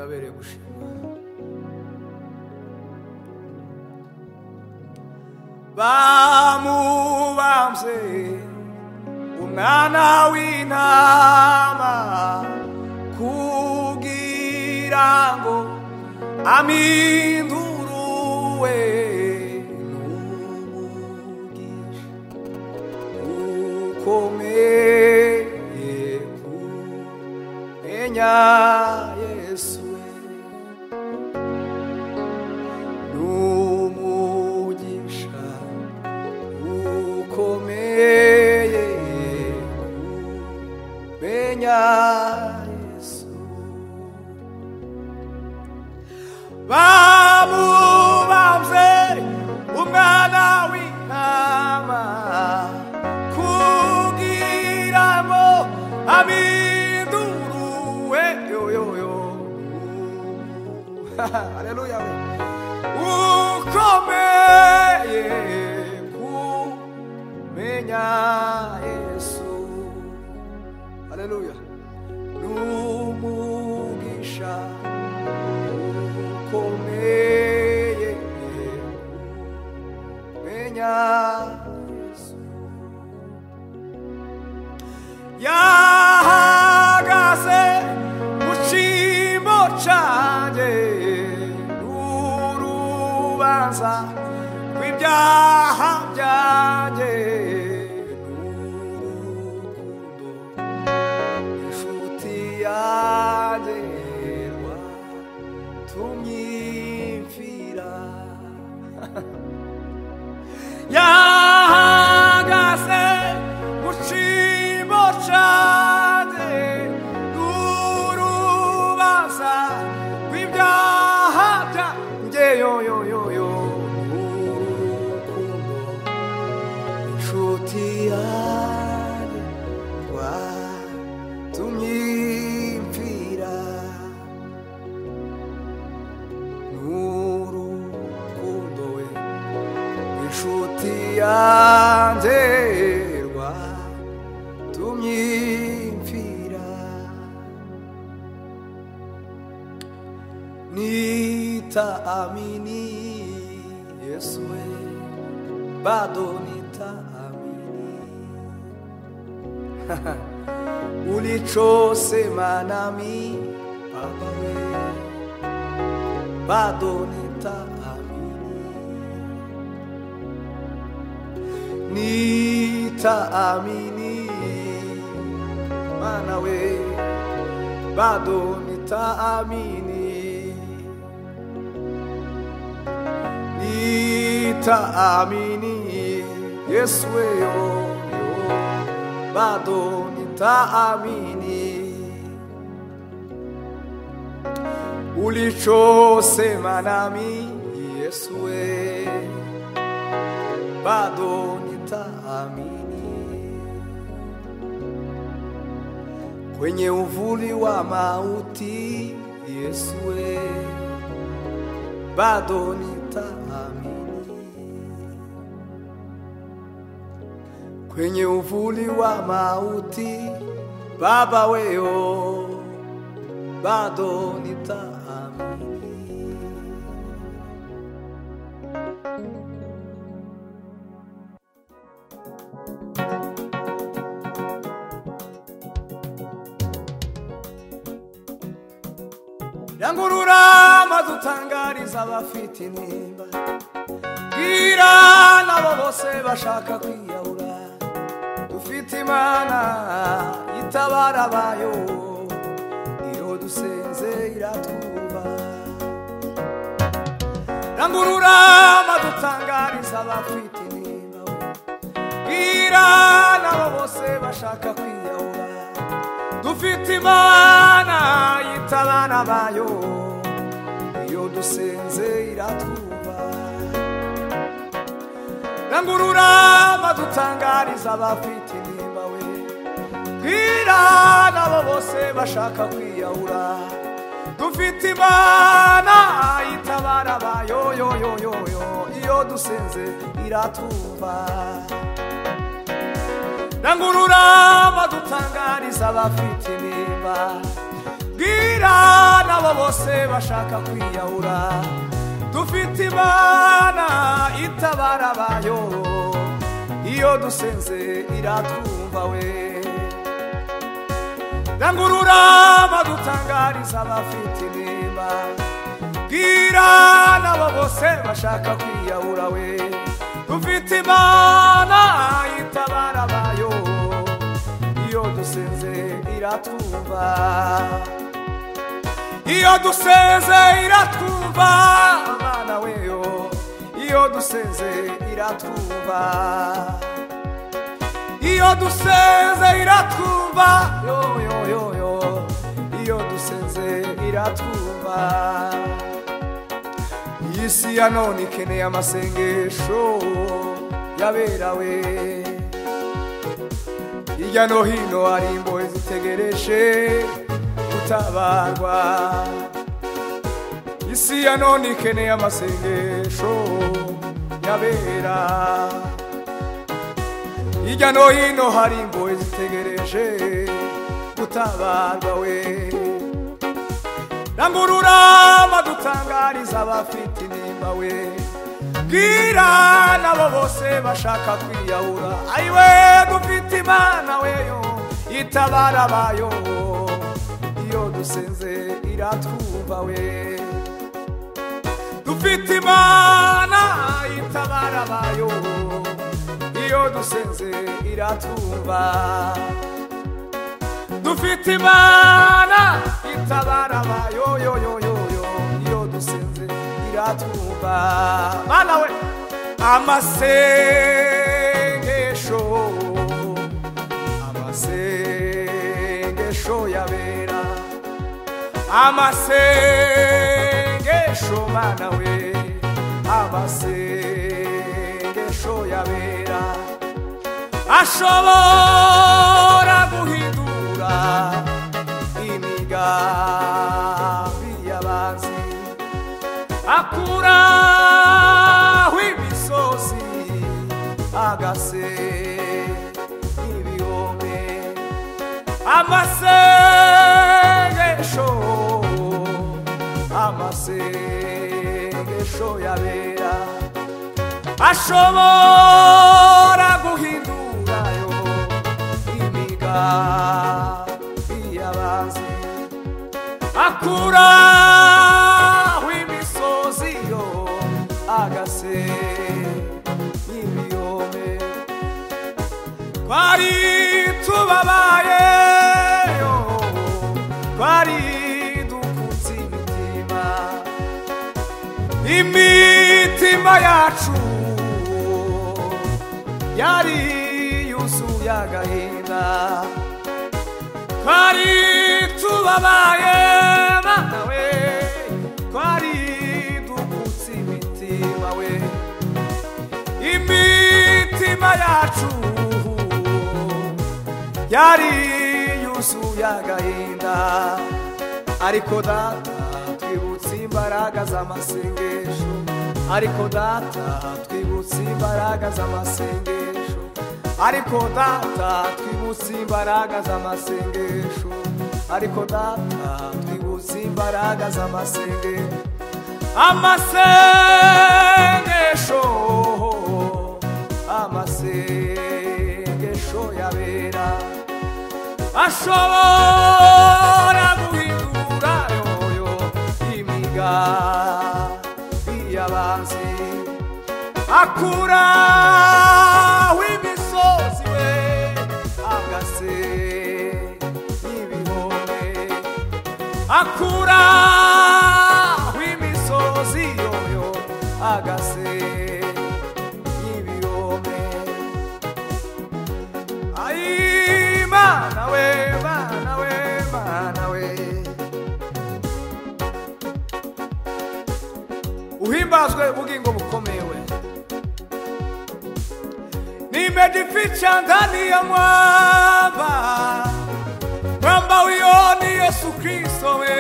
urabereye gushimwa. Bamubamze umwana w'intama kugira ngo amindurwe n'umugisha ukomeye kumenya Yesu n'umugisha ukomeye kumenya Yesu. Bamubamze umwana w'intama kugira ngo amindurwe haleluya ukomeye kumenya Yesu. Haleluya n'umugisha ukomeye kumenya Yesu. Yahagaze mu cyimbo cyanjye n'urubanza rw'ibyaha byanjye n'urukundo inshuti yanjye rwatumyimfira. Yahagaze mu cyimbo cyanjye n'urubanza rw'ibyaha byanjye n'urukundo inshuti yanjye rwatumyimfira. N'urukundo we inshuti yanjye rwatumyimfira. Nitaamini Yesu we bado nitaamini ulichosema nami Baba we bado nitaamini. Nitaamini Mana we bado nitaamini. Nitaamini Yesu we bado nitaamini ulichosema nami Yesu we bado nitaamini. Kwenye uvuli wa mauti Yesu we bado nitaamini. Kwenye uvuli wa mauti Baba weo bado nitaamini. Yangurura madutangariza abafite intimba gira nabo bose bashaka kwiyahura. Dufite Imana itabara abayo iyo dusenze iratwumva. Yangurura madutangariza abafite intimba gira nabo bose bashaka kwiyahura. Dufite Imana itabara abayo iyo dusenze iratwumva. Rangurura madutangariza abafite intimba we bwira nabo bose bashaka kwiyahura. Dufite Imana itabara abayo iyo dusenze iratwumva. Rangurura madutangariza abafite intimba bwira nabo bose bashaka kwiyahura dufite Imana itabara abayo iyo dusenze iratwumva we rangurura madutangariza abafite intimba bwira nabo bose bashaka kwiyahura we dufite Imana itabara abayo iyo dusenze iratwumva iyo dusenze iratwumva Mana weyo iyo dusenze iratwumva iyo dusenze iratwumva yo yo yo yo iyo dusenze iratwumva isi ya none ikeneye amasengesho yaberawe hirya no hino hari imbohe zitegereje gutabarwa isi ya none ikeneye amasengesho yabera hirya no hino hari imbohe zitegereje gutabarwa we rangurura madutangariza abafite intimba we bwira nabo bose bashaka kwiyahura ayiwe dufite Imana weyo itabara abayo iyo dusenze iratwumva we dufite Imana itabara abayo iyo dusenze iratwumva dufite Imana itabara abayo yo yo yo yo iyo dusenze iratwumva Mana we amasengesho yabera amasengesho Mana we amasengesho yabera ashobora guhindura imigambi y'abanzi akuraho imisozi agasenya ibihome amasengesho yabera ashobora guhindurayo imigambi y'abanzi akuraho imisozi yo agasenya ibihome twari tubabaye yo twari dukutse imitima yacu yari yuzuye agahinda twari tubabaye Mana we twari dukutse imitima we imitima yacu yari yuzuye agahinda ariko data twibutse imbaraga z'amasengesho ariko data twibutse imbaraga z'amasengesho ariko data twibutse imbaraga z'amasengesho ariko data twibutse imbaraga z'amasengesho amasengesho yabera ashobora guhindura yoyo imigambi y'abanzi akuraho imisozi we agasenya ibihome akuraho imisozi yoyo agasenya ibihome ay Mana we Mana we Mana we uhimbazwe ubugingo bukomewe nimejificha ndani ya mwamba huyo ni Yesu Kristo we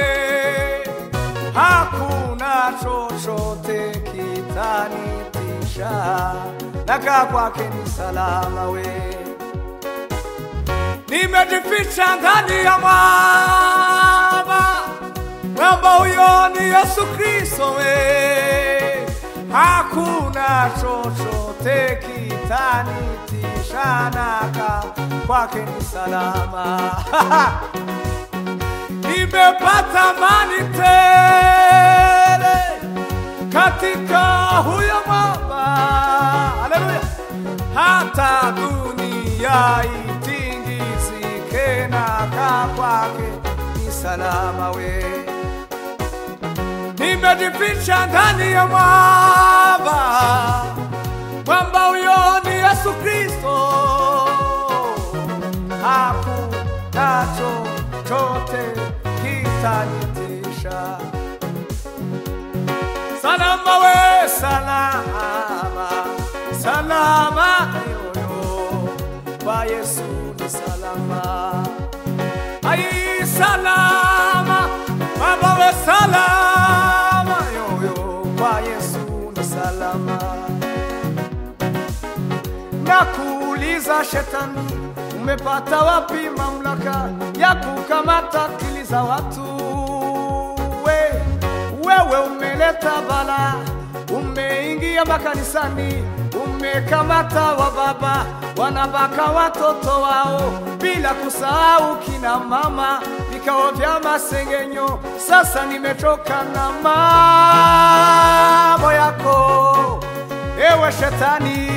hakuna chochote kitanitisha nakaa kwake ni salama we nimejificha ndani ya mwamba mwamba huyo ni Yesu Kristo we. Hakuna chochote kitanitisha, naka kwake ni salama. Nimepata amani tele katika huyo mwamba. Haleluya. Hata dunia itingizike, naka kwake ni salama we. Nimejificha ndani ya mwamba, mwamba huyo ni Yesu Kristo. Hakuna chochote kitanitisha. Salama we, salama, salama yoyo, kwa Yesu ni salama. Ai salama, baba we salama yoyo, kwa Yesu ni salama. Nakuuliza shetani, umepata wapi mamlaka ya kukamata akili za watu? Wewe umeleta bala, umeingia makanisani, umekamata wa baba, wanabaka watoto wao, bila kusahau kina mama, vikao vya masengenyo. Sasa nimechoka na mambo yako, ewe shetani,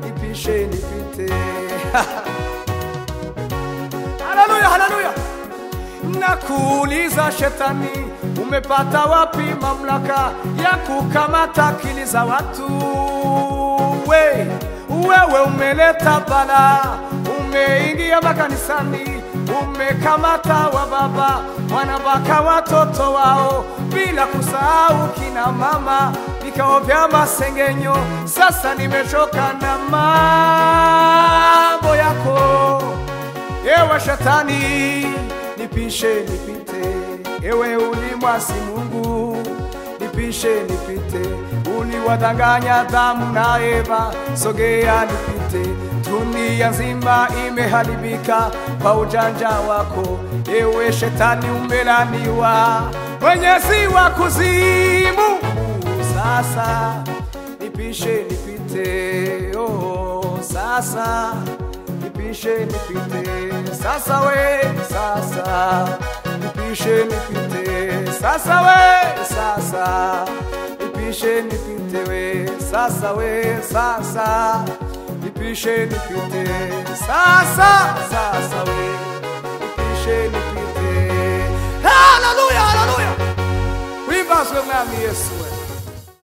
nipishe nipite. Haleluya, haleluya. Nakuuliza shetani, umepata wapi mamlaka ya kukamata akili za watu? Wewe umeleta bala, umeingia makanisani, umekamata wa baba, wanabaka watoto wao, bila kusahau kina mama, vikao vya masengenyo. Sasa nimechoka na mambo yako, ewe shetani, nipishe nipite. Ewe ulimwasi Mungu, nipishe nipite. Uliwadanganya Adamu na Eva, sogea nipite. Dunia nzima imeharibika kwa ujanja wako, ewe shetani umelaniwa, mwenyezi wa kuzimu. Sasa nipishe nipite, oh sasa nipishe nipite. Sasa we, sasa nipishe nipite. Sasa we, sasa nipishe nipite we. Sasa we, sasa nipishe nipite. Sasa, sasa we, nipishe nipite. Hallelujah, hallelujah. Wibazwe mwami Yesu.